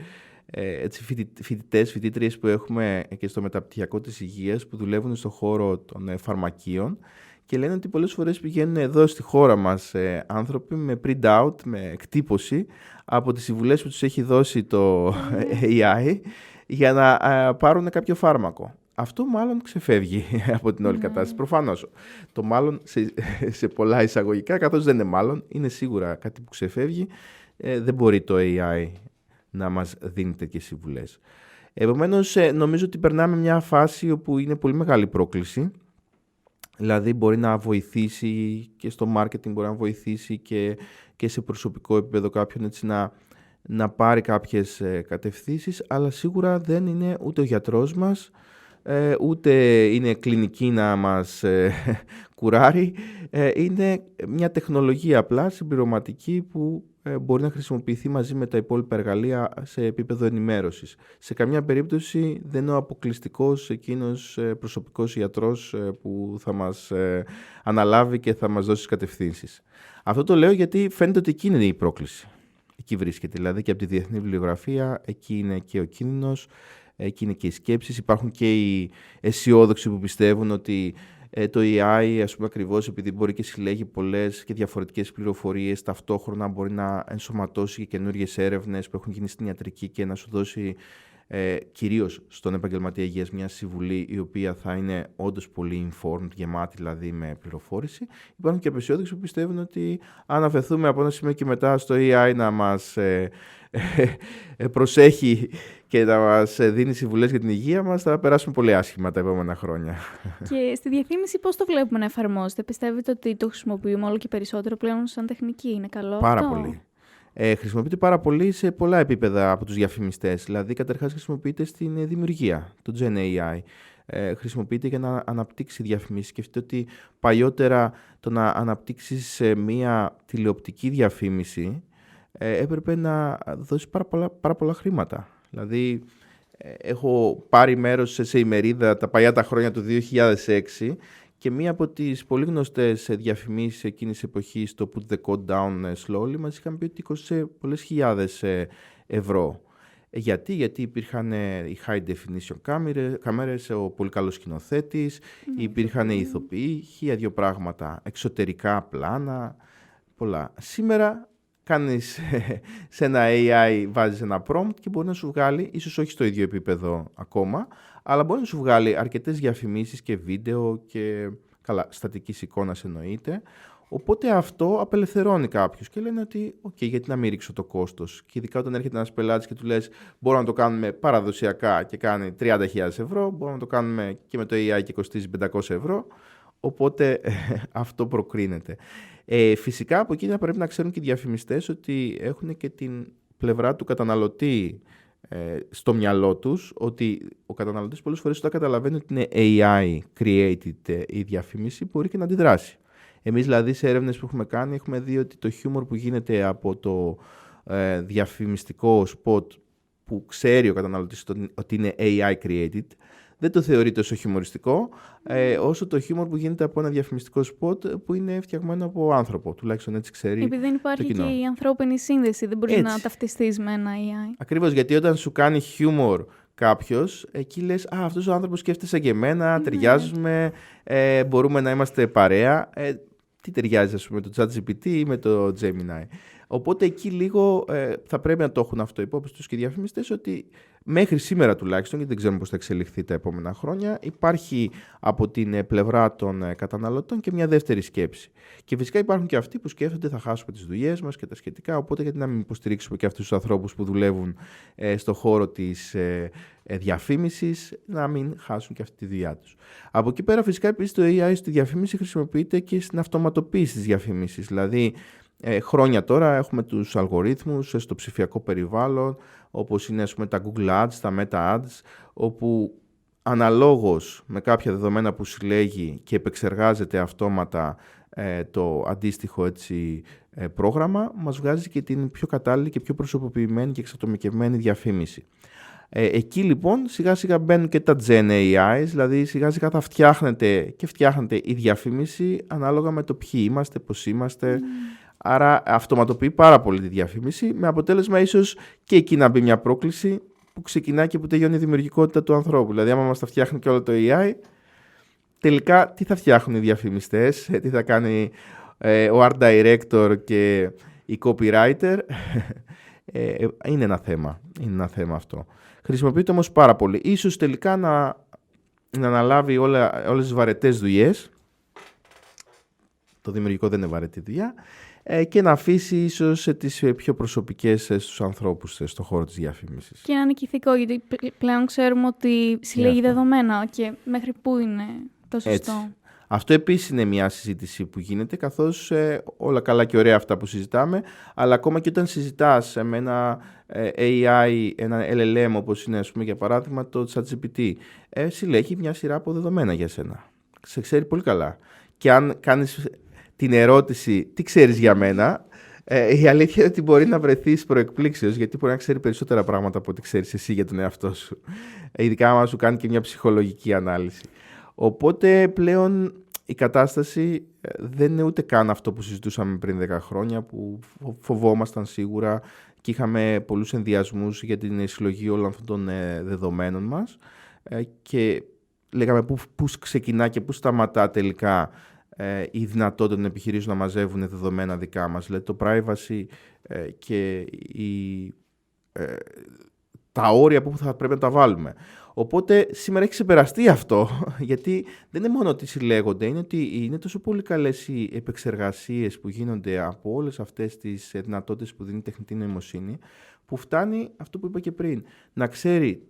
φοιτητές που έχουμε και στο μεταπτυχιακό της υγείας που δουλεύουν στον χώρο των φαρμακείων και λένε ότι πολλές φορές πηγαίνουν εδώ στη χώρα μας άνθρωποι με print-out, με εκτύπωση από τις συμβουλές που τους έχει δώσει το AI για να πάρουν κάποιο φάρμακο. Αυτό μάλλον ξεφεύγει από την όλη κατάσταση. Προφανώς. Το μάλλον σε πολλά εισαγωγικά, καθώς δεν είναι μάλλον, είναι σίγουρα κάτι που ξεφεύγει. Δεν μπορεί το AI να μας δίνει τέτοιες συμβουλές. Επομένως, νομίζω ότι περνάμε μια φάση όπου είναι πολύ μεγάλη πρόκληση. Δηλαδή, μπορεί να βοηθήσει και στο marketing, μπορεί να βοηθήσει και σε προσωπικό επίπεδο κάποιον έτσι να πάρει κάποιες κατευθύνσεις, αλλά σίγουρα δεν είναι ούτε ο γιατρός μας, ούτε είναι κλινική να μας κουράρει. Είναι μια τεχνολογία απλά συμπληρωματική που μπορεί να χρησιμοποιηθεί μαζί με τα υπόλοιπα εργαλεία σε επίπεδο ενημέρωσης. Σε καμιά περίπτωση δεν είναι ο αποκλειστικός εκείνος προσωπικός ιατρός που θα μας αναλάβει και θα μας δώσει κατευθύνσεις. Αυτό το λέω γιατί φαίνεται ότι εκεί είναι η πρόκληση. Εκεί βρίσκεται, δηλαδή και από τη διεθνή βιβλιογραφία, εκεί είναι και ο κίνδυνος, εκεί είναι και οι σκέψεις. Υπάρχουν και οι αισιόδοξοι που πιστεύουν ότι το AI, ας πούμε, ακριβώς επειδή μπορεί και συλλέγει πολλές και διαφορετικές πληροφορίες, ταυτόχρονα μπορεί να ενσωματώσει και καινούριες έρευνες που έχουν γίνει στην ιατρική και να σου δώσει κυρίως στον επαγγελματία υγείας μια συμβουλή η οποία θα είναι όντως πολύ informed, γεμάτη δηλαδή με πληροφόρηση. Υπάρχουν και απεσιόδοξοι που πιστεύουν ότι αν αφαιθούμε από ένα σημείο και μετά στο AI να μας προσέχει και να μας δίνει συμβουλές για την υγεία μας, θα περάσουμε πολύ άσχημα τα επόμενα χρόνια. Και στη διαφήμιση πώς το βλέπουμε να εφαρμόζεται? Πιστεύετε ότι το χρησιμοποιούμε όλο και περισσότερο πλέον σαν τεχνική? Είναι καλό Πάρα αυτό? πολύ. Χρησιμοποιείται πάρα πολύ σε πολλά επίπεδα από τους διαφημιστές. Δηλαδή, καταρχάς χρησιμοποιείται στην δημιουργία, το Gen AI. Χρησιμοποιείται για να αναπτύξει διαφημίσεις. Σκεφτείτε ότι παλιότερα το να αναπτύξεις μία τηλεοπτική διαφήμιση έπρεπε να δώσεις πάρα πολλά χρήματα. Δηλαδή, έχω πάρει μέρος σε ημερίδα τα παλιά τα χρόνια του 2006 και μία από τις πολύ γνωστές διαφημίσεις εκείνης της εποχής, το Put the Code Down Slowly, μας είχαν πει ότι κόστησε πολλές χιλιάδες ευρώ. Γιατί υπήρχαν οι high definition κάμερες, ο πολύ καλός σκηνοθέτης, υπήρχαν οι ηθοποιοί, 1.000 πράγματα, εξωτερικά πλάνα, πολλά. Σήμερα κάνεις σε ένα AI, βάζεις ένα prompt και μπορεί να σου βγάλει, ίσως όχι στο ίδιο επίπεδο ακόμα, αλλά μπορεί να σου βγάλει αρκετές διαφημίσεις και βίντεο και στατικής εικόνας εννοείται. Οπότε αυτό απελευθερώνει κάποιους και λένε ότι γιατί να μην ρίξω το κόστος. Και ειδικά όταν έρχεται ένας πελάτης και του λες μπορούμε να το κάνουμε παραδοσιακά και κάνει 30.000 ευρώ, μπορούμε να το κάνουμε και με το AI και κοστίζει 500 ευρώ. Οπότε αυτό προκρίνεται. Φυσικά από εκεί θα πρέπει να ξέρουν και οι διαφημιστές ότι έχουν και την πλευρά του καταναλωτή στο μυαλό τους, ότι ο καταναλωτής πολλές φορές όταν καταλαβαίνει ότι είναι AI created η διαφήμιση μπορεί και να αντιδράσει. Εμείς δηλαδή σε έρευνες που έχουμε κάνει έχουμε δει ότι το χιούμορ που γίνεται από το διαφημιστικό spot που ξέρει ο καταναλωτής ότι είναι AI created δεν το θεωρεί τόσο χιουμοριστικό όσο το χιούμορ που γίνεται από ένα διαφημιστικό σποτ που είναι φτιαγμένο από άνθρωπο. Τουλάχιστον έτσι ξέρει. Επειδή δεν υπάρχει και η ανθρώπινη σύνδεση, δεν μπορεί να ταυτιστείς με ένα AI. Ακριβώς, γιατί όταν σου κάνει χιούμορ κάποιος, εκεί λες αυτός ο άνθρωπος σκέφτεται σαν και εμένα, ταιριάζουμε, μπορούμε να είμαστε παρέα. Τι ταιριάζει, ας πούμε, με το ChatGPT ή με το Gemini. Οπότε εκεί λίγο θα πρέπει να το έχουν αυτό υπόψη τους και οι διαφημιστές, ότι μέχρι σήμερα τουλάχιστον, γιατί δεν ξέρουμε πώς θα εξελιχθεί τα επόμενα χρόνια, υπάρχει από την πλευρά των καταναλωτών και μια δεύτερη σκέψη. Και φυσικά υπάρχουν και αυτοί που σκέφτονται θα χάσουμε τις δουλειές μας και τα σχετικά, οπότε γιατί να μην υποστηρίξουμε και αυτούς τους ανθρώπους που δουλεύουν στον χώρο της διαφήμισης, να μην χάσουν και αυτή τη δουλειά τους. Από εκεί πέρα φυσικά επίσης το AI στη διαφήμιση χρησιμοποιείται και στην αυτοματοποίηση της διαφήμισης. Δηλαδή χρόνια τώρα έχουμε τους αλγορίθμους στο ψηφιακό περιβάλλον, όπως είναι ας πούμε, τα Google Ads, τα Meta Ads, όπου αναλόγως με κάποια δεδομένα που συλλέγει και επεξεργάζεται αυτόματα το αντίστοιχο έτσι, πρόγραμμα, μας βγάζει και την πιο κατάλληλη και πιο προσωποποιημένη και εξατομικευμένη διαφήμιση. Εκεί λοιπόν σιγά σιγά μπαίνουν και τα Gen AI, δηλαδή σιγά σιγά θα φτιάχνεται η διαφήμιση ανάλογα με το ποιοι είμαστε, πώς είμαστε. Άρα αυτοματοποιεί πάρα πολύ τη διαφήμιση, με αποτέλεσμα ίσως και εκεί να μπει μια πρόκληση που ξεκινάει και που τελειώνει η δημιουργικότητα του ανθρώπου. Δηλαδή άμα μας τα φτιάχνει και όλο το AI, τελικά τι θα φτιάχνουν οι διαφημιστές, τι θα κάνει ο art director και η copywriter. Είναι ένα θέμα αυτό. Χρησιμοποιείται όμως πάρα πολύ. Ίσως τελικά να αναλάβει όλες τις βαρετές δουλειές. Το δημιουργικό δεν είναι βαρετή δουλειά. Και να αφήσει ίσως τις πιο προσωπικές στους ανθρώπους στον χώρο της διαφήμισης. Και να είναι και ηθικό, γιατί πλέον ξέρουμε ότι συλλέγει δεδομένα και μέχρι πού είναι το σωστό. Έτσι. Αυτό επίσης είναι μια συζήτηση που γίνεται, καθώς όλα καλά και ωραία αυτά που συζητάμε, αλλά ακόμα και όταν συζητάς με ένα AI, ένα LLM, όπως είναι ας πούμε, για παράδειγμα το ChatGPT, συλλέγει μια σειρά από δεδομένα για σένα. Σε ξέρει πολύ καλά. Και αν κάνεις την ερώτηση «Τι ξέρεις για μένα?», η αλήθεια είναι ότι μπορεί να βρεθείς προεκπλήξεως, γιατί μπορεί να ξέρει περισσότερα πράγματα από ό,τι ξέρεις εσύ για τον εαυτό σου. Ειδικά άμα σου κάνει και μια ψυχολογική ανάλυση. Οπότε πλέον η κατάσταση δεν είναι ούτε καν αυτό που συζητούσαμε πριν 10 χρόνια, που φοβόμασταν σίγουρα και είχαμε πολλούς ενδιασμούς για την συλλογή όλων αυτών των δεδομένων μας και λέγαμε πού ξεκινά και πού σταματά τελικά η δυνατότητα των επιχειρήσεων να μαζεύουν δεδομένα δικά μας. Δηλαδή το privacy και τα όρια που θα πρέπει να τα βάλουμε. Οπότε σήμερα έχει ξεπεραστεί αυτό, γιατί δεν είναι μόνο ότι συλλέγονται, είναι ότι είναι τόσο πολύ καλές οι επεξεργασίες που γίνονται από όλες αυτές τις δυνατότητες που δίνει η τεχνητή νοημοσύνη, που φτάνει αυτό που είπα και πριν, να ξέρει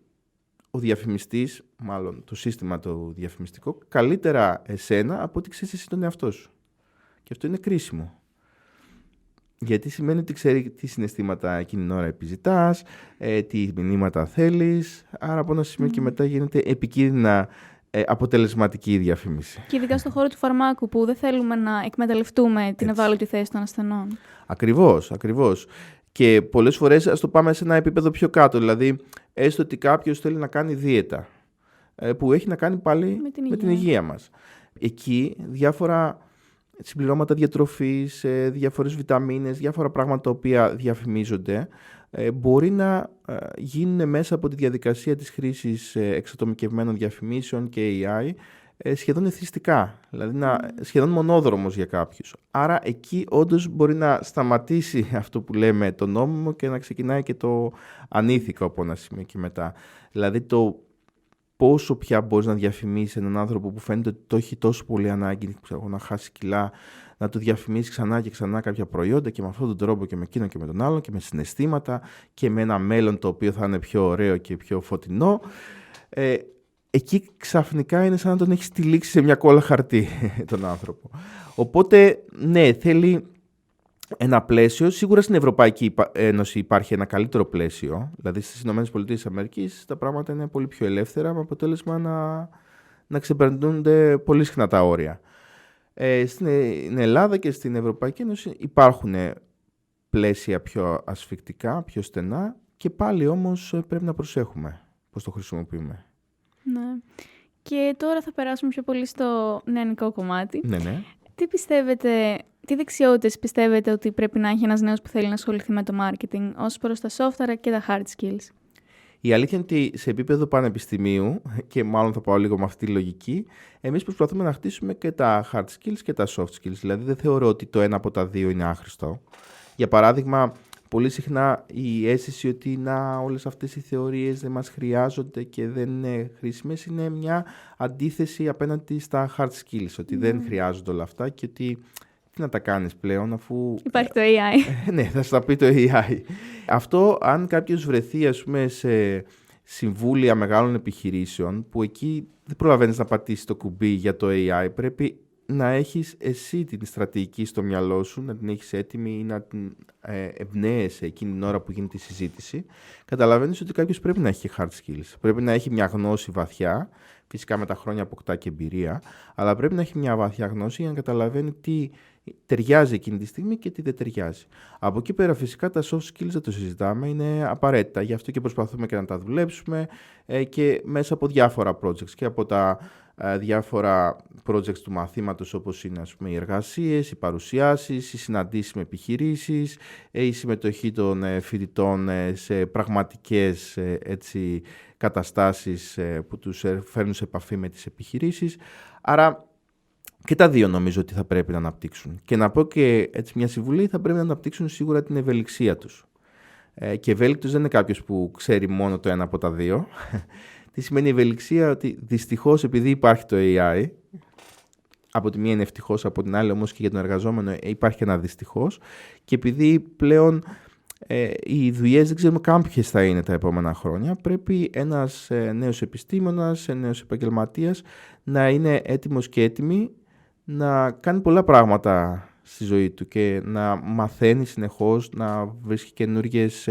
ο διαφημιστής, μάλλον το σύστημα το διαφημιστικό, καλύτερα εσένα από ό,τι ξέρεις εσύ τον εαυτό σου. Και αυτό είναι κρίσιμο. Γιατί σημαίνει ότι ξέρει τι συναισθήματα εκείνη την ώρα επιζητάς, τι μηνύματα θέλεις, άρα από ένα σημείο και μετά γίνεται επικίνδυνα αποτελεσματική η διαφήμιση. Και ειδικά στον χώρο του φαρμάκου, που δεν θέλουμε να εκμεταλλευτούμε την ευάλωτη θέση των ασθενών. Ακριβώς. Και πολλές φορές ας το πάμε σε ένα επίπεδο πιο κάτω, δηλαδή έστω ότι κάποιος θέλει να κάνει δίαιτα, που έχει να κάνει πάλι με την υγεία μας. Εκεί διάφορα συμπληρώματα διατροφής, διάφορες βιταμίνες, διάφορα πράγματα τα οποία διαφημίζονται, μπορεί να γίνουν μέσα από τη διαδικασία της χρήσης εξατομικευμένων διαφημίσεων και AI σχεδόν εθιστικά, δηλαδή σχεδόν μονόδρομος για κάποιους. Άρα εκεί όντως μπορεί να σταματήσει αυτό που λέμε το νόμιμο και να ξεκινάει και το ανήθικο από ένα σημείο και μετά. Δηλαδή το πόσο πια μπορείς να διαφημίσεις έναν άνθρωπο που φαίνεται ότι το έχει τόσο πολύ ανάγκη να χάσει κιλά, να του διαφημίσεις ξανά και ξανά κάποια προϊόντα και με αυτόν τον τρόπο και με εκείνον και με τον άλλον και με συναισθήματα και με ένα μέλλον το οποίο θα είναι πιο ωραίο και πιο φωτεινό. Εκεί ξαφνικά είναι σαν να τον έχεις τυλίξει σε μια κόλλα χαρτί τον άνθρωπο. Οπότε, ναι, θέλει ένα πλαίσιο. Σίγουρα στην Ευρωπαϊκή Ένωση υπάρχει ένα καλύτερο πλαίσιο. Δηλαδή στις ΗΠΑ τα πράγματα είναι πολύ πιο ελεύθερα, με αποτέλεσμα να ξεπερνούνται πολύ συχνά τα όρια. Στην Ελλάδα και στην Ευρωπαϊκή Ένωση υπάρχουν πλαίσια πιο ασφικτικά, πιο στενά και πάλι όμως πρέπει να προσέχουμε πώς το χρησιμοποιούμε. Ναι. Και τώρα θα περάσουμε πιο πολύ στο νεανικό κομμάτι. Ναι. Τι δεξιότητες πιστεύετε ότι πρέπει να έχει ένας νέος που θέλει να ασχοληθεί με το marketing ως προς τα soft και τα hard skills? Η αλήθεια είναι ότι σε επίπεδο πανεπιστημίου, και μάλλον θα πάω λίγο με αυτή τη λογική, εμείς προσπαθούμε να χτίσουμε και τα hard skills και τα soft skills. Δηλαδή δεν θεωρώ ότι το ένα από τα δύο είναι άχρηστο. Για παράδειγμα, πολύ συχνά η αίσθηση ότι όλες αυτές οι θεωρίες δεν μας χρειάζονται και δεν είναι χρήσιμες είναι μια αντίθεση απέναντι στα hard skills, ότι δεν χρειάζονται όλα αυτά και ότι τι να τα κάνεις πλέον αφού... Υπάρχει το AI. Ναι, θα σου τα πει το AI. Αυτό, αν κάποιος βρεθεί, ας πούμε, σε συμβούλια μεγάλων επιχειρήσεων, που εκεί δεν προλαβαίνεις να πατήσεις το κουμπί για το AI, πρέπει να έχεις εσύ την στρατηγική στο μυαλό σου, να την έχεις έτοιμη ή να την εμπνέεσαι εκείνη την ώρα που γίνεται η συζήτηση. Καταλαβαίνεις ότι κάποιος πρέπει να έχει hard skills. Πρέπει να έχει μια γνώση βαθιά, φυσικά με τα χρόνια αποκτά και εμπειρία, αλλά πρέπει να έχει μια βαθιά γνώση για να καταλαβαίνει τι ταιριάζει εκείνη τη στιγμή και τι δεν ταιριάζει. Από εκεί πέρα φυσικά τα soft skills δεν το συζητάμε, είναι απαραίτητα. Γι' αυτό και προσπαθούμε και να τα δουλέψουμε και μέσα από διάφορα projects και από τα διάφορα projects του μαθήματος, όπως είναι, ας πούμε, οι εργασίες, οι παρουσιάσεις, οι συναντήσεις με επιχειρήσεις, η συμμετοχή των φοιτητών σε πραγματικές καταστάσεις που τους φέρνουν σε επαφή με τις επιχειρήσεις. Άρα και τα δύο νομίζω ότι θα πρέπει να αναπτύξουν. Και να πω και έτσι μια συμβουλή, θα πρέπει να αναπτύξουν σίγουρα την ευελιξία τους. Και ευέλικτος δεν είναι κάποιος που ξέρει μόνο το ένα από τα δύο. Τι σημαίνει ευελιξία? Ότι δυστυχώς επειδή υπάρχει το AI, από τη μία είναι ευτυχώς, από την άλλη όμως και για τον εργαζόμενο υπάρχει ένα δυστυχώς, και επειδή πλέον οι δουλειές δεν ξέρουμε καν ποιες θα είναι τα επόμενα χρόνια, πρέπει ένας νέος επιστήμονας, νέος επαγγελματίας να είναι έτοιμος και έτοιμη να κάνει πολλά πράγματα στη ζωή του και να μαθαίνει συνεχώς, να βρίσκει καινούργιες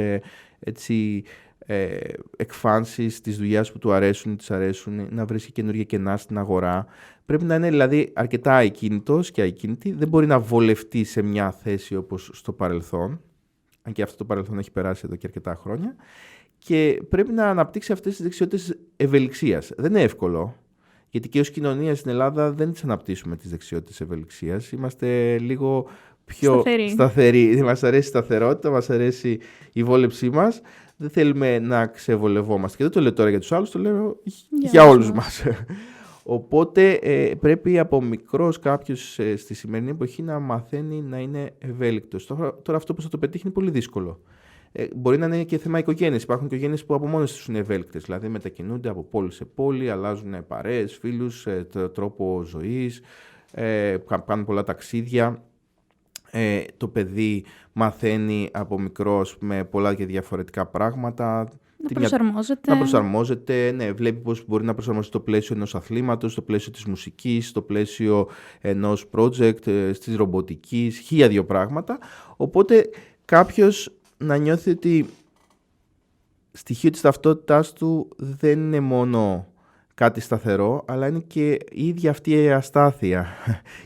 εκφάνσεις της δουλειάς που του αρέσουν ή της αρέσουν, να βρίσκει καινούργια κενά στην αγορά. Πρέπει να είναι δηλαδή αρκετά ακίνητος και ακίνητη. Δεν μπορεί να βολευτεί σε μια θέση όπως στο παρελθόν, αν και αυτό το παρελθόν έχει περάσει εδώ και αρκετά χρόνια. Και πρέπει να αναπτύξει αυτές τις δεξιότητες ευελιξίας. Δεν είναι εύκολο, γιατί και ως κοινωνία στην Ελλάδα δεν τις αναπτύσσουμε τις δεξιότητες ευελιξίας. Είμαστε λίγο πιο σταθεροί. Μας αρέσει η σταθερότητα, μας αρέσει η βόλεψή μας. Δεν θέλουμε να ξεβολευόμαστε. Και δεν το λέω τώρα για τους άλλους, το λέω για όλους μας. Οπότε πρέπει από μικρός κάποιος στη σημερινή εποχή να μαθαίνει να είναι ευέλικτος. Τώρα αυτό που θα το πετύχει είναι πολύ δύσκολο. Μπορεί να είναι και θέμα οικογένειας. Υπάρχουν οικογένειες που από μόνες τους είναι ευέλικτες. Δηλαδή μετακινούνται από πόλη σε πόλη, αλλάζουν παρέες, φίλους, τρόπο ζωής, κάνουν πολλά ταξίδια. Το παιδί μαθαίνει από μικρός με πολλά και διαφορετικά πράγματα. Να προσαρμόζεται, ναι, βλέπει πώς μπορεί να προσαρμοστεί στο πλαίσιο ενός αθλήματος, στο πλαίσιο της μουσικής, στο πλαίσιο ενός project, της ρομποτικής, 1002 πράγματα. Οπότε κάποιος να νιώθει ότι στοιχείο της ταυτότητάς του δεν είναι μόνο κάτι σταθερό, αλλά είναι και η ίδια αυτή η αστάθεια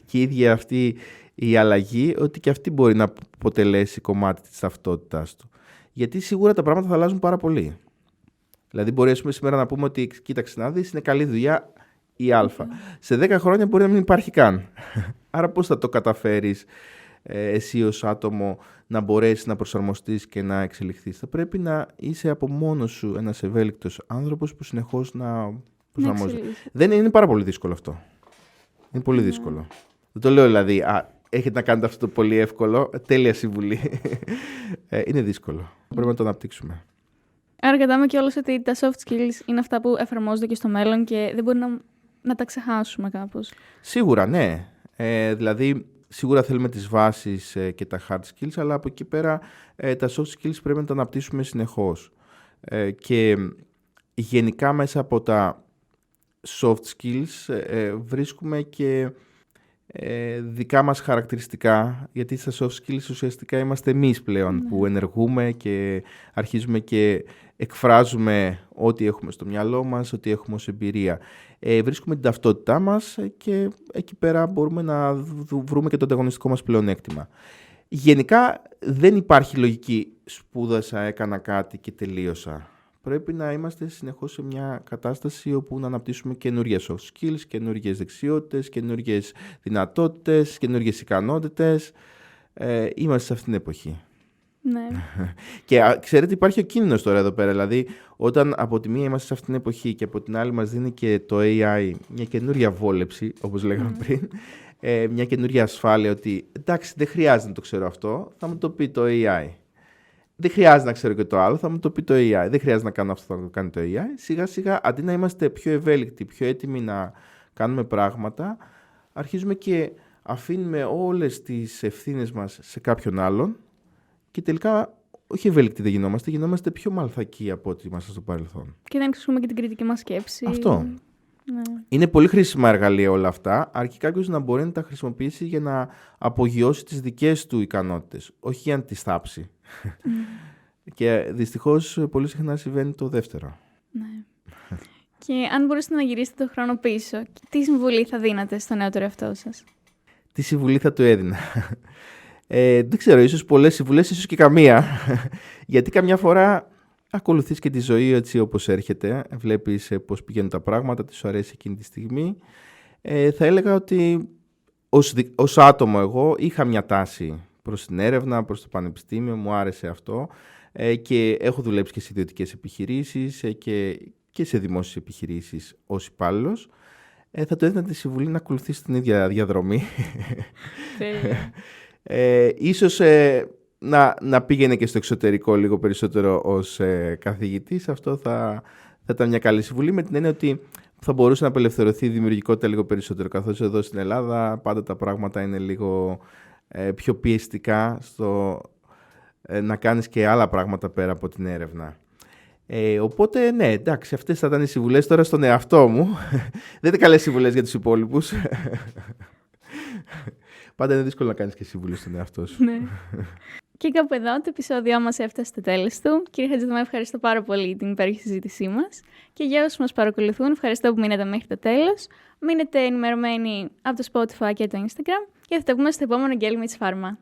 και η ίδια αυτή η αλλαγή, ότι και αυτή μπορεί να αποτελέσει κομμάτι της ταυτότητάς του. Γιατί σίγουρα τα πράγματα θα αλλάζουν πάρα πολύ. Δηλαδή μπορεί, ας πούμε, σήμερα να πούμε ότι κοίταξε να δεις, είναι καλή δουλειά η Α. Σε 10 χρόνια μπορεί να μην υπάρχει καν. Άρα πώς θα το καταφέρεις εσύ ως άτομο να μπορέσεις να προσαρμοστείς και να εξελιχθείς? Θα πρέπει να είσαι από μόνος σου ένας ευέλικτος άνθρωπος που συνεχώς να προσαρμόζεται. Δεν είναι πάρα πολύ δύσκολο αυτό. Είναι πολύ δύσκολο. Δεν το λέω δηλαδή, έχετε να κάνετε αυτό το πολύ εύκολο, τέλεια συμβουλή. Είναι δύσκολο. Πρέπει να το αναπτύξουμε. Άρα κατάμε κιόλας ότι τα soft skills είναι αυτά που εφαρμόζονται και στο μέλλον και δεν μπορεί να τα ξεχάσουμε κάπως. Σίγουρα, ναι. Δηλαδή, σίγουρα θέλουμε τις βάσεις και τα hard skills, αλλά από εκεί πέρα τα soft skills πρέπει να τα αναπτύσσουμε συνεχώς. Και γενικά μέσα από τα soft skills βρίσκουμε και δικά μας χαρακτηριστικά, γιατί στα soft skills ουσιαστικά είμαστε εμείς πλέον που ενεργούμε και αρχίζουμε και εκφράζουμε ό,τι έχουμε στο μυαλό μας, ό,τι έχουμε ως εμπειρία. Βρίσκουμε την ταυτότητά μας και εκεί πέρα μπορούμε να βρούμε και το ανταγωνιστικό μας πλεονέκτημα. Γενικά δεν υπάρχει λογική σπούδασα, έκανα κάτι και τελείωσα. Πρέπει να είμαστε συνεχώς σε μια κατάσταση όπου να αναπτύσσουμε καινούργιες soft skills, καινούργιες δεξιότητες, καινούργιες δυνατότητες, καινούργιες ικανότητες. Είμαστε σε αυτήν την εποχή. Ναι. Και ξέρετε, υπάρχει ο κίνδυνος τώρα εδώ πέρα. Δηλαδή, όταν από τη μία είμαστε σε αυτήν την εποχή και από την άλλη μας δίνει και το AI μια καινούργια βόλεψη, όπως λέγαμε πριν, μια καινούργια ασφάλεια ότι εντάξει, δεν χρειάζεται να το ξέρω αυτό, θα μου το πει το AI. Δεν χρειάζεται να ξέρω και το άλλο, θα μου το πει το AI. Δεν χρειάζεται να κάνω αυτό, θα το κάνει το AI. Σιγά σιγά, αντί να είμαστε πιο ευέλικτοι, πιο έτοιμοι να κάνουμε πράγματα, αρχίζουμε και αφήνουμε όλες τις ευθύνες μας σε κάποιον άλλον και τελικά όχι ευέλικτοι δεν γινόμαστε πιο μαλθακοί από ό,τι είμαστε στο παρελθόν. Και δεν εξηγούμε και την κριτική μας σκέψη. Αυτό. Ναι. Είναι πολύ χρήσιμα εργαλεία όλα αυτά, αρκεί κάποιος να μπορεί να τα χρησιμοποιήσει για να απογειώσει τις δικές του ικανότητες, όχι για να τις θάψει. Και δυστυχώς πολύ συχνά συμβαίνει το δεύτερο. Ναι. Και αν μπορούσατε να γυρίσετε το χρόνο πίσω, τι συμβουλή θα δίνατε στο νεότερο εαυτό σας? Τι συμβουλή θα του έδινα? Δεν ξέρω, ίσως πολλές συμβουλές, ίσως και καμία. Γιατί καμιά φορά ακολουθείς και τη ζωή έτσι όπως έρχεται, βλέπεις πώς πηγαίνουν τα πράγματα, τι σου αρέσει εκείνη τη στιγμή. Θα έλεγα ότι ως άτομο εγώ είχα μια τάση προς την έρευνα, προς το πανεπιστήμιο, μου άρεσε αυτό και έχω δουλέψει και σε ιδιωτικές επιχειρήσεις και σε δημόσιες επιχειρήσεις ως υπάλληλος. Θα το έδινα τη συμβουλή να ακολουθήσει την ίδια διαδρομή. Ίσως να πήγαινε και στο εξωτερικό λίγο περισσότερο ως καθηγητής. Αυτό θα ήταν μια καλή συμβουλή, με την έννοια ότι θα μπορούσε να απελευθερωθεί η δημιουργικότητα λίγο περισσότερο, καθώς εδώ στην Ελλάδα πάντα τα πράγματα είναι λίγο πιο πιεστικά στο να κάνεις και άλλα πράγματα πέρα από την έρευνα. Οπότε, ναι, εντάξει, αυτές θα ήταν οι συμβουλές τώρα στον εαυτό μου. Δεν είναι καλές συμβουλές για τους υπόλοιπους. Πάντα είναι δύσκολο να κάνεις και συμβουλές στον εαυτό σου. Ναι. Και κάπου εδώ το επεισόδιό μας έφτασε στο τέλος του. Κύριε Χατζηθωμά, ευχαριστώ πάρα πολύ για την υπέροχη συζήτησή μας. Και για όσους μας παρακολουθούν, ευχαριστώ που μείνατε μέχρι το τέλος. Μείνετε ενημερωμένοι από το Spotify και το Instagram και θα τα πούμε στο επόμενο Gelmits Pharma.